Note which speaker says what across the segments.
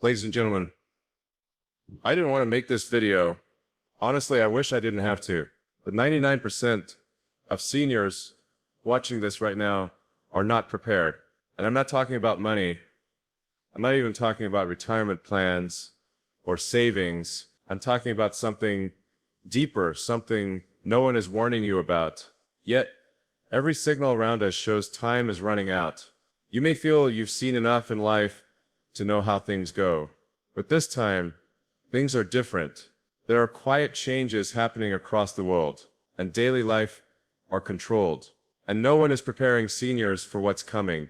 Speaker 1: Ladies and gentlemen, I didn't want to make this video. Honestly, I wish I didn't have to. But 99% of seniors watching this right now are not prepared. And I'm not talking about money. I'm not even talking about retirement plans or savings. I'm talking about something deeper, something no one is warning you about. Yet, every signal around us shows time is running out. You may feel you've seen enough in life to know how things go. But this time, things are different. There are quiet changes happening across the world, and daily life are controlled. And no one is preparing seniors for what's coming.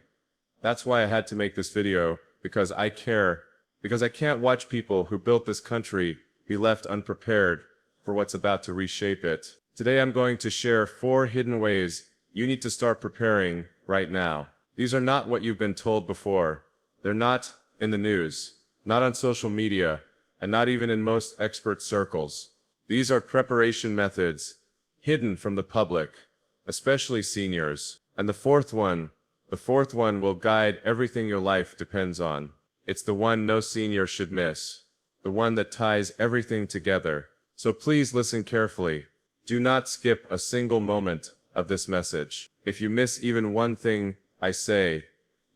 Speaker 1: That's why I had to make this video, because I care. Because I can't watch people who built this country be left unprepared for what's about to reshape it. Today I'm going to share 4 hidden ways you need to start preparing right now. These are not what you've been told before. They're not in the news, not on social media, and not even in most expert circles. These are preparation methods hidden from the public, especially seniors. And the fourth one will guide everything your life depends on. It's the one no senior should miss, the one that ties everything together. So please listen carefully. Do not skip a single moment of this message. If you miss even one thing I say,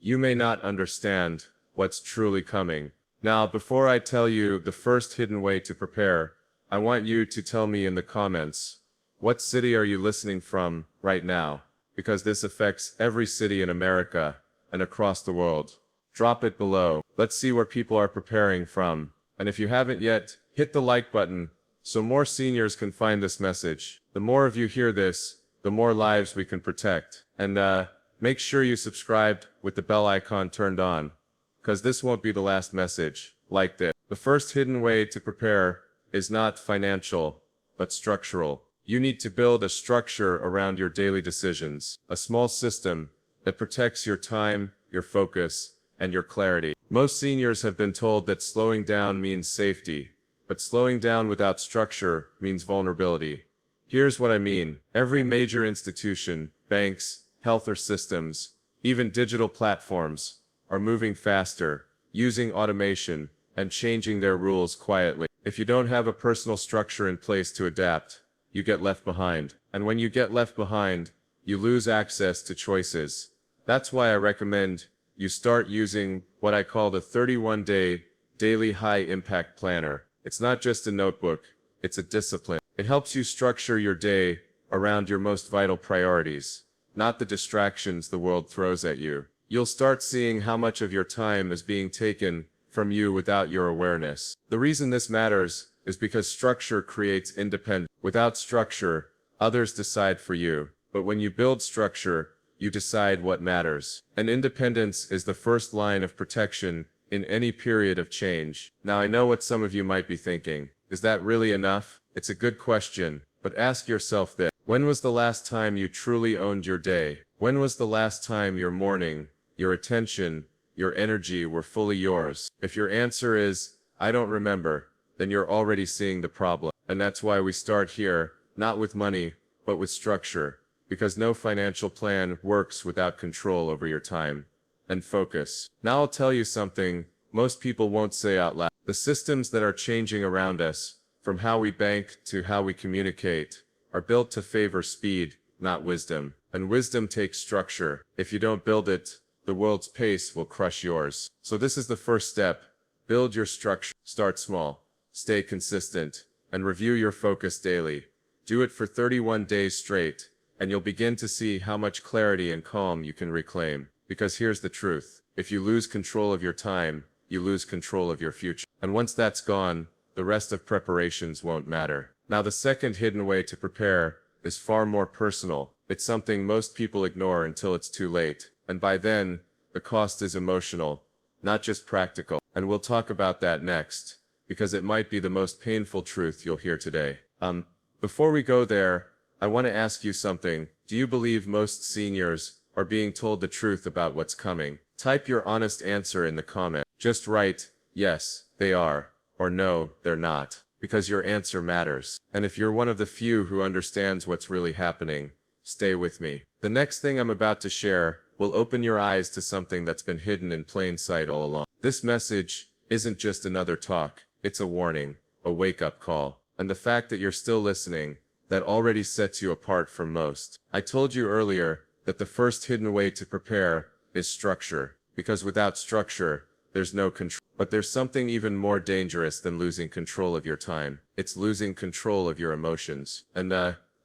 Speaker 1: you may not understand what's truly coming. Now, before I tell you the first hidden way to prepare, I want you to tell me in the comments, what city are you listening from right now? Because this affects every city in America and across the world. Drop it below. Let's see where people are preparing from. And if you haven't yet, hit the like button so more seniors can find this message. The more of you hear this, the more lives we can protect. And make sure you subscribed with the bell icon turned on, because this won't be the last message like this. The first hidden way to prepare is not financial, but structural. You need to build a structure around your daily decisions, a small system that protects your time, your focus, and your clarity. Most seniors have been told that slowing down means safety, but slowing down without structure means vulnerability. Here's what I mean. Every major institution, banks, health or systems, even digital platforms, are moving faster, using automation, and changing their rules quietly. If you don't have a personal structure in place to adapt, you get left behind. And when you get left behind, you lose access to choices. That's why I recommend you start using what I call the 31-day daily high-impact planner. It's not just a notebook, it's a discipline. It helps you structure your day around your most vital priorities, not the distractions the world throws at you. You'll start seeing how much of your time is being taken from you without your awareness. The reason this matters is because structure creates independence. Without structure, others decide for you. But when you build structure, you decide what matters. And independence is the first line of protection in any period of change. Now I know what some of you might be thinking. Is that really enough? It's a good question, but ask yourself this. When was the last time you truly owned your day? When was the last time your morning, your attention, your energy were fully yours? If your answer is, I don't remember, then you're already seeing the problem. And that's why we start here, not with money, but with structure. Because no financial plan works without control over your time and focus. Now I'll tell you something most people won't say out loud. The systems that are changing around us, from how we bank to how we communicate, are built to favor speed, not wisdom. And wisdom takes structure. If you don't build it, the world's pace will crush yours. So this is the first step. Build your structure. Start small. Stay consistent. And review your focus daily. Do it for 31 days straight, and you'll begin to see how much clarity and calm you can reclaim. Because here's the truth. If you lose control of your time, you lose control of your future. And once that's gone, the rest of preparations won't matter. Now the second hidden way to prepare is far more personal. It's something most people ignore until it's too late. And by then, the cost is emotional, not just practical. And we'll talk about that next, because it might be the most painful truth you'll hear today. Before we go there, I want to ask you something. Do you believe most seniors are being told the truth about what's coming? Type your honest answer in the comment. Just write, yes, they are, or no, they're not, because your answer matters. And if you're one of the few who understands what's really happening, stay with me. The next thing I'm about to share will open your eyes to something that's been hidden in plain sight all along. This message isn't just another talk, it's a warning, a wake-up call. And the fact that you're still listening, that already sets you apart from most. I told you earlier that the first hidden way to prepare is structure, because without structure, there's no control. But there's something even more dangerous than losing control of your time. It's losing control of your emotions. And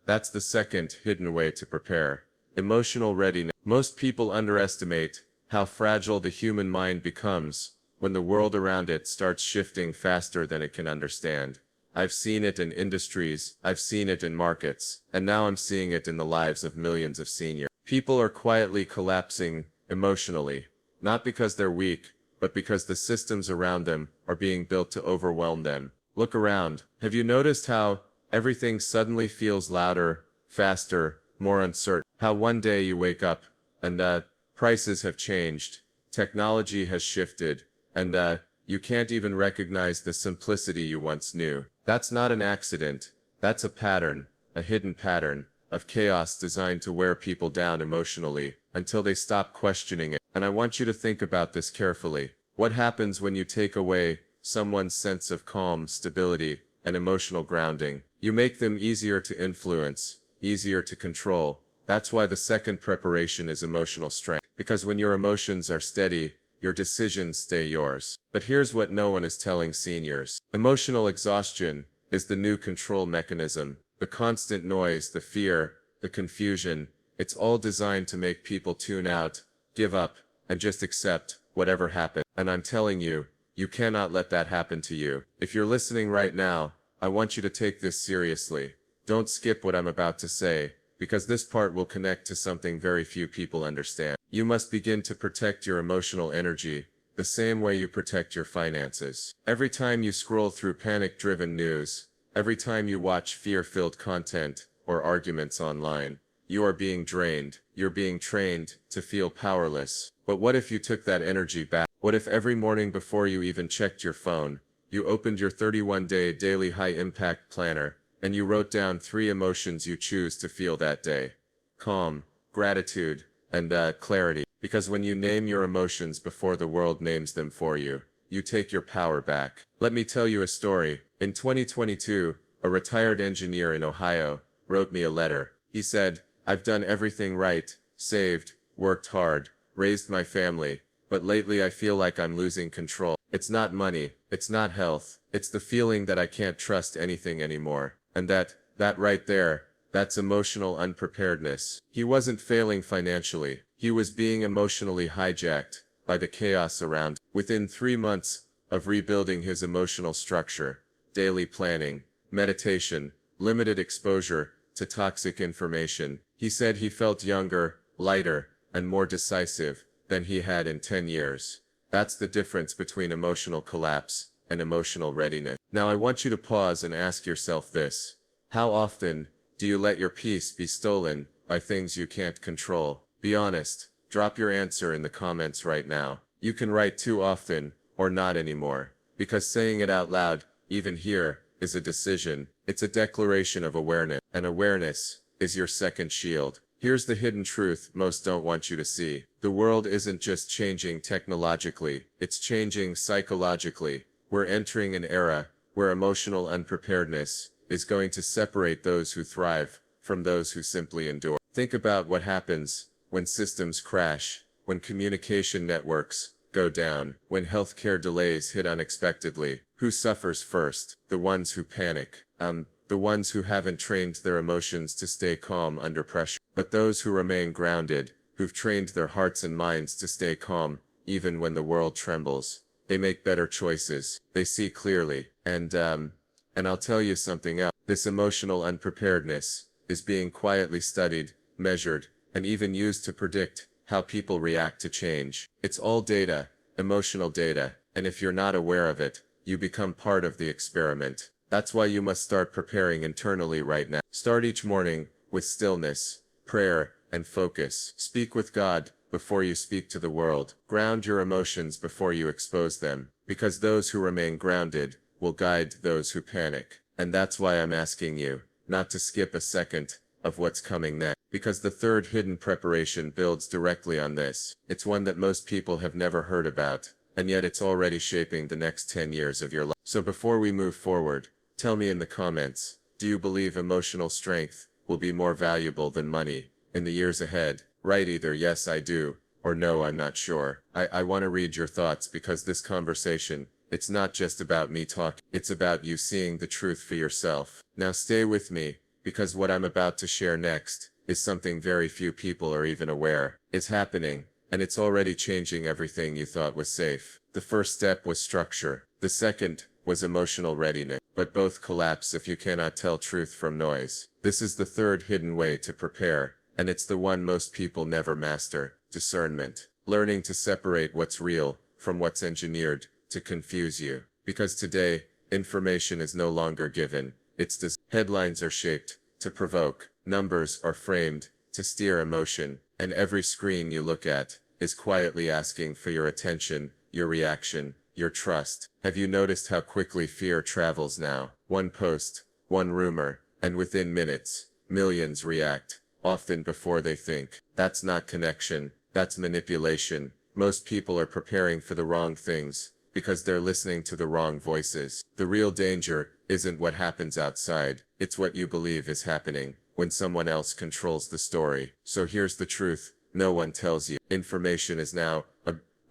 Speaker 1: that's the second hidden way to prepare. Emotional readiness. Most people underestimate how fragile the human mind becomes when the world around it starts shifting faster than it can understand. I've seen it in industries, I've seen it in markets, and now I'm seeing it in the lives of millions of seniors. People are quietly collapsing emotionally, not because they're weak, but because the systems around them are being built to overwhelm them. Look around. Have you noticed how everything suddenly feels louder, faster, more uncertain? How one day you wake up and prices have changed, technology has shifted, and you can't even recognize the simplicity you once knew. That's not an accident. That's a pattern, a hidden pattern of chaos designed to wear people down emotionally until they stop questioning it. And I want you to think about this carefully. What happens when you take away someone's sense of calm, stability, and emotional grounding? You make them easier to influence, easier to control. That's why the second preparation is emotional strength. Because when your emotions are steady, your decisions stay yours. But here's what no one is telling seniors. Emotional exhaustion is the new control mechanism. The constant noise, the fear, the confusion, it's all designed to make people tune out, give up, and just accept whatever happens. And I'm telling you, you cannot let that happen to you. If you're listening right now, I want you to take this seriously. Don't skip what I'm about to say, because this part will connect to something very few people understand. You must begin to protect your emotional energy, the same way you protect your finances. Every time you scroll through panic-driven news, every time you watch fear-filled content or arguments online, you are being drained. You're being trained to feel powerless. But what if you took that energy back? What if every morning before you even checked your phone, you opened your 31-day daily high-impact planner, and you wrote down 3 emotions you choose to feel that day? Calm, gratitude, and clarity. Because when you name your emotions before the world names them for you, you take your power back. Let me tell you a story. In 2022, a retired engineer in Ohio wrote me a letter. He said, "I've done everything right, saved, worked hard, raised my family, but lately I feel like I'm losing control. It's not money, it's not health, it's the feeling that I can't trust anything anymore." And that right there, that's emotional unpreparedness. He wasn't failing financially. He was being emotionally hijacked by the chaos around him. Within 3 months of rebuilding his emotional structure, daily planning, meditation, limited exposure to toxic information, he said he felt younger, lighter, and more decisive than he had in 10 years. That's the difference between emotional collapse and emotional readiness. Now I want you to pause and ask yourself this. How often do you let your peace be stolen by things you can't control? Be honest. Drop your answer in the comments right now. You can write too often or not anymore, because saying it out loud, even here, is a decision. It's a declaration of awareness, and awareness is your second shield. Here's the hidden truth most don't want you to see. The world isn't just changing technologically, it's changing psychologically. We're entering an era where emotional unpreparedness is going to separate those who thrive from those who simply endure. Think about what happens when systems crash, when communication networks go down, when healthcare delays hit unexpectedly. Who suffers first? The ones who panic. The ones who haven't trained their emotions to stay calm under pressure. But those who remain grounded, who've trained their hearts and minds to stay calm, even when the world trembles, they make better choices. They see clearly. And I'll tell you something else. This emotional unpreparedness is being quietly studied, measured, and even used to predict how people react to change. It's all data, emotional data, and if you're not aware of it, you become part of the experiment. That's why you must start preparing internally right now. Start each morning with stillness, prayer, and focus. Speak with God before you speak to the world. Ground your emotions before you expose them, because those who remain grounded will guide those who panic. And that's why I'm asking you not to skip a second of what's coming next, because the third hidden preparation builds directly on this. It's one that most people have never heard about,
Speaker 2: and yet it's already shaping the next 10 years of your life. So before we move forward, tell me in the comments, do you believe emotional strength will be more valuable than money in the years ahead? Write either yes I do, or no I'm not sure. I want to read your thoughts because this conversation, it's not just about me talking, it's about you seeing the truth for yourself. Now stay with me, because what I'm about to share next is something very few people are even aware is happening, and it's already changing everything you thought was safe. The first step was structure. The second was emotional readiness. But both collapse if you cannot tell truth from noise. This is the third hidden way to prepare, and it's the one most people never master: discernment. Learning to separate what's real from what's engineered to confuse you. Because today, information is no longer given, it's headlines are shaped to provoke, numbers are framed to steer emotion, and every screen you look at is quietly asking for your attention, your reaction, your trust. Have you noticed how quickly fear travels now? One post, one rumor, and within minutes, millions react, often before they think. That's not connection, that's manipulation. Most people are preparing for the wrong things because they're listening to the wrong voices. The real danger isn't what happens outside, it's what you believe is happening when someone else controls the story. So here's the truth, no one tells you. Information is now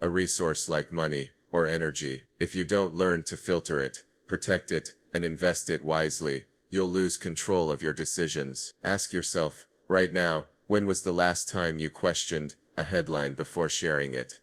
Speaker 2: a resource like money or energy. If you don't learn to filter it, protect it, and invest it wisely, you'll lose control of your decisions. Ask yourself, right now, when was the last time you questioned a headline before sharing it?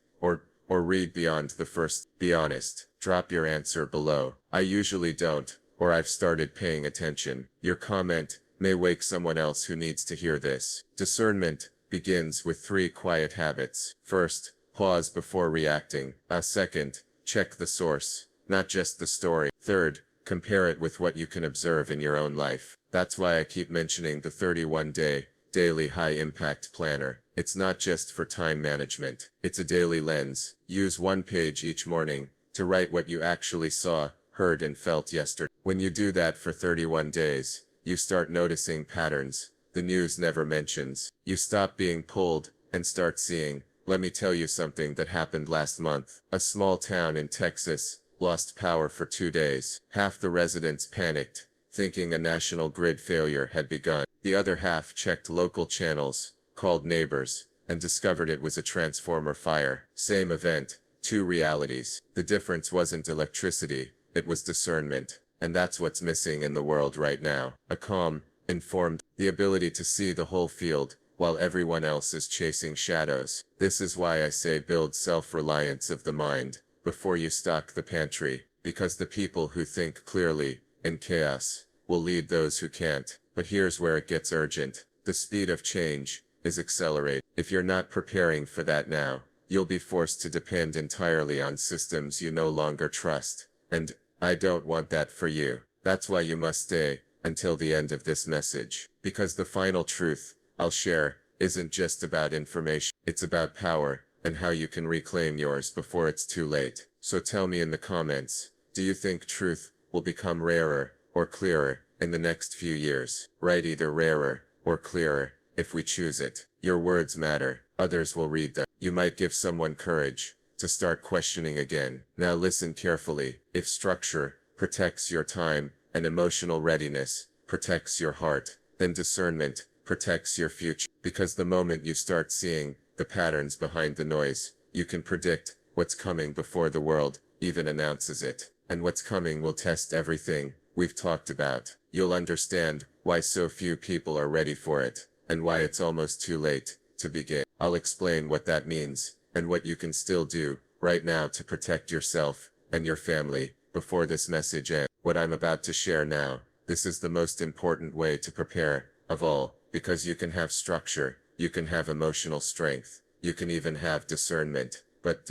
Speaker 2: Or read beyond the first. Be honest. Drop your answer below. I usually don't, or I've started paying attention. Your comment may wake someone else who needs to hear this. Discernment begins with 3 quiet habits. First, pause before reacting. Second, check the source, not just the story. Third, compare it with what you can observe in your own life. That's why I keep mentioning the 31-day daily high-impact planner. It's not just for time management. It's a daily lens. Use 1 page each morning to write what you actually saw, heard, and felt yesterday. When you do that for 31 days, you start noticing patterns the news never mentions. You stop being pulled and start seeing. Let me tell you something that happened last month. A small town in Texas lost power for 2 days. Half the residents panicked, thinking a national grid failure had begun. The other half checked local channels, called neighbors, and discovered it was a transformer fire. Same event, 2 realities. The difference wasn't electricity, it was discernment. And that's what's missing in the world right now. A calm, informed, the ability to see the whole field, while everyone else is chasing shadows. This is why I say build self-reliance of the mind before you stock the pantry, because the people who think clearly in chaos will lead those who can't. But here's where it gets urgent. The speed of change is accelerating. If you're not preparing for that now, you'll be forced to depend entirely on systems you no longer trust. And I don't want that for you. That's why you must stay until the end of this message. Because the final truth I'll share isn't just about information. It's about power and how you can reclaim yours before it's too late. So tell me in the comments, do you think truth will become rarer or clearer in the next few years? Write either rarer or clearer if we choose it. Your words matter. Others will read them. You might give someone courage to start questioning again. Now listen carefully. If structure protects your time and emotional readiness protects your heart, then discernment protects your future. Because the moment you start seeing the patterns behind the noise, you can predict what's coming before the world even announces it. And what's coming will test everything we've talked about. You'll understand why so few people are ready for it, and why it's almost too late to begin. I'll explain what that means, and what you can still do right now to protect yourself and your family before this message ends. What I'm about to share now, this is the most important way to prepare of all, because you can have structure, you can have emotional strength, you can even have discernment, but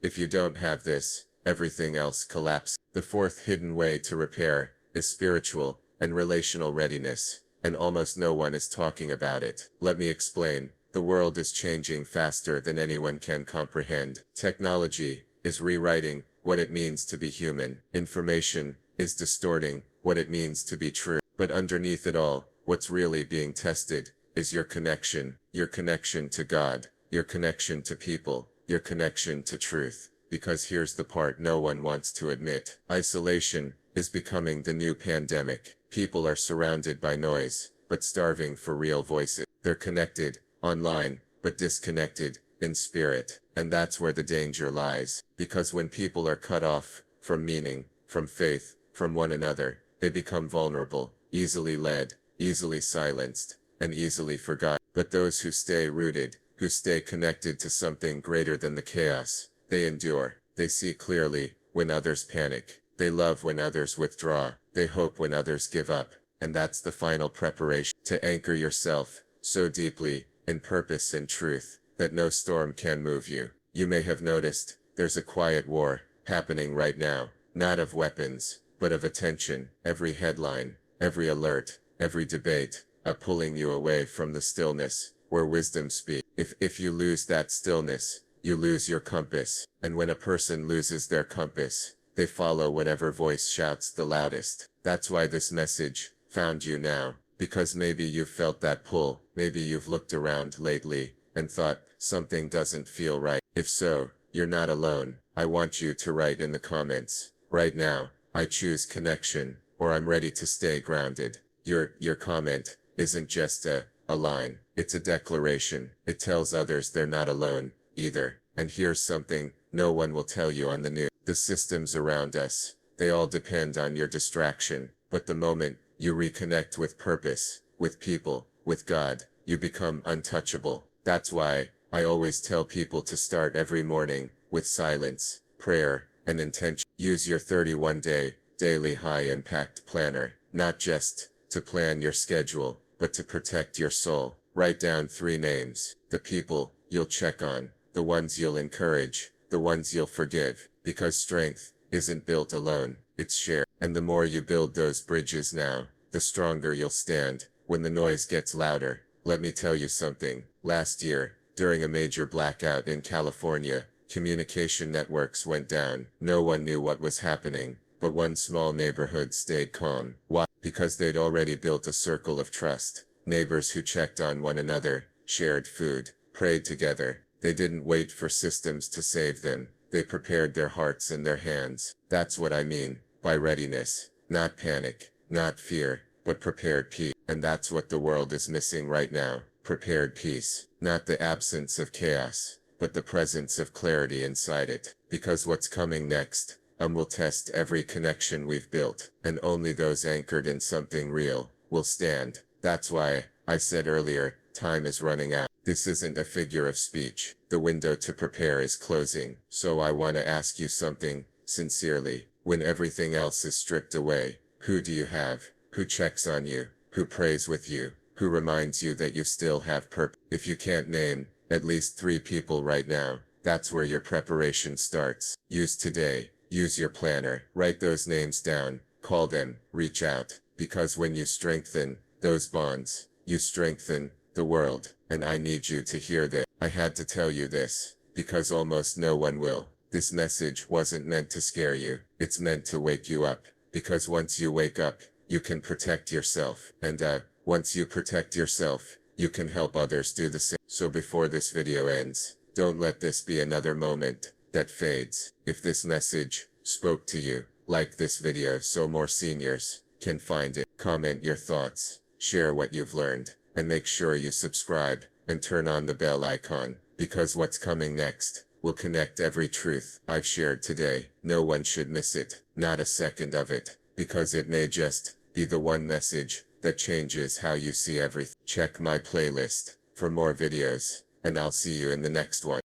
Speaker 2: if you don't have this, everything else collapses. The fourth hidden way to repair is spiritual and relational readiness, and almost no one is talking about it. Let me explain. The world is changing faster than anyone can comprehend. Technology is rewriting what it means to be human. Information is distorting what it means to be true. But underneath it all, what's really being tested is your connection to God, your connection to people, your connection to truth. because here's the part no one wants to admit. Isolation is becoming the new pandemic. People are surrounded by noise, but starving for real voices. They're connected, online, but disconnected, in spirit. And that's where the danger lies. Because when people are cut off from meaning, from faith, from one another, they become vulnerable, easily led, easily silenced, and easily forgotten. But those who stay rooted, who stay connected to something greater than the chaos, they endure. They see clearly when others panic. They love when others withdraw. They hope when others give up. And that's the final preparation to anchor yourself so deeply in purpose and truth that no storm can move you. You may have noticed there's a quiet war happening right now, not of weapons, but of attention. Every headline, every alert, every debate, pulling you away from the stillness where wisdom speaks. If you lose that stillness, you lose your compass. And when a person loses their compass, they follow whatever voice shouts the loudest. That's why this message found you now, because maybe you've felt that pull. Maybe you've looked around lately and thought something doesn't feel right. If so, you're not alone. I want you to write in the comments right now, I choose connection, or I'm ready to stay grounded. Your comment isn't just a line. It's a declaration. It tells others they're not alone either. And here's something no one will tell you on the news. The systems around us, they all depend on your distraction. But the moment you reconnect with purpose, with people, with God, you become untouchable. That's why I always tell people to start every morning with silence, prayer, and intention. Use your 31-day daily high-impact planner, not just to plan your schedule, but to protect your soul. Write down 3 names, the people you'll check on, the ones you'll encourage, the ones you'll forgive, because strength isn't built alone, it's shared. And the more you build those bridges now, the stronger you'll stand when the noise gets louder. Let me tell you something. Last year, during a major blackout in California, communication networks went down. No one knew what was happening, but one small neighborhood stayed calm. Why? Because they'd already built a circle of trust. Neighbors who checked on one another, shared food, prayed together. They didn't wait for systems to save them. They prepared their hearts and their hands. That's what I mean by readiness. Not panic, not fear, but prepared peace. And that's what the world is missing right now. Prepared peace. Not the absence of chaos, but the presence of clarity inside it. Because what's coming next will test every connection we've built, and only those anchored in something real will stand. That's why I said earlier, time is running out. This isn't a figure of speech. The window to prepare is closing. So I want to ask you something, sincerely. When everything else is stripped away, who do you have? Who checks on you? Who prays with you? Who reminds you that you still have purpose? If you can't name at least 3 people right now, that's where your preparation starts. Use today. Use your planner. Write those names down. Call them. Reach out. Because when you strengthen those bonds, you strengthen the world. And I need you to hear this. I had to tell you this, because almost no one will. This message wasn't meant to scare you. It's meant to wake you up. Because once you wake up, you can protect yourself. And once you protect yourself, you can help others do the same. So before this video ends, don't let this be another moment that fades. If this message spoke to you, like this video so more seniors can find it. Comment your thoughts, share what you've learned, and make sure you subscribe and turn on the bell icon, because what's coming next will connect every truth I've shared today. No one should miss it, not a second of it, because it may just be the one message that changes how you see everything. Check my playlist for more videos, and I'll see you in the next one.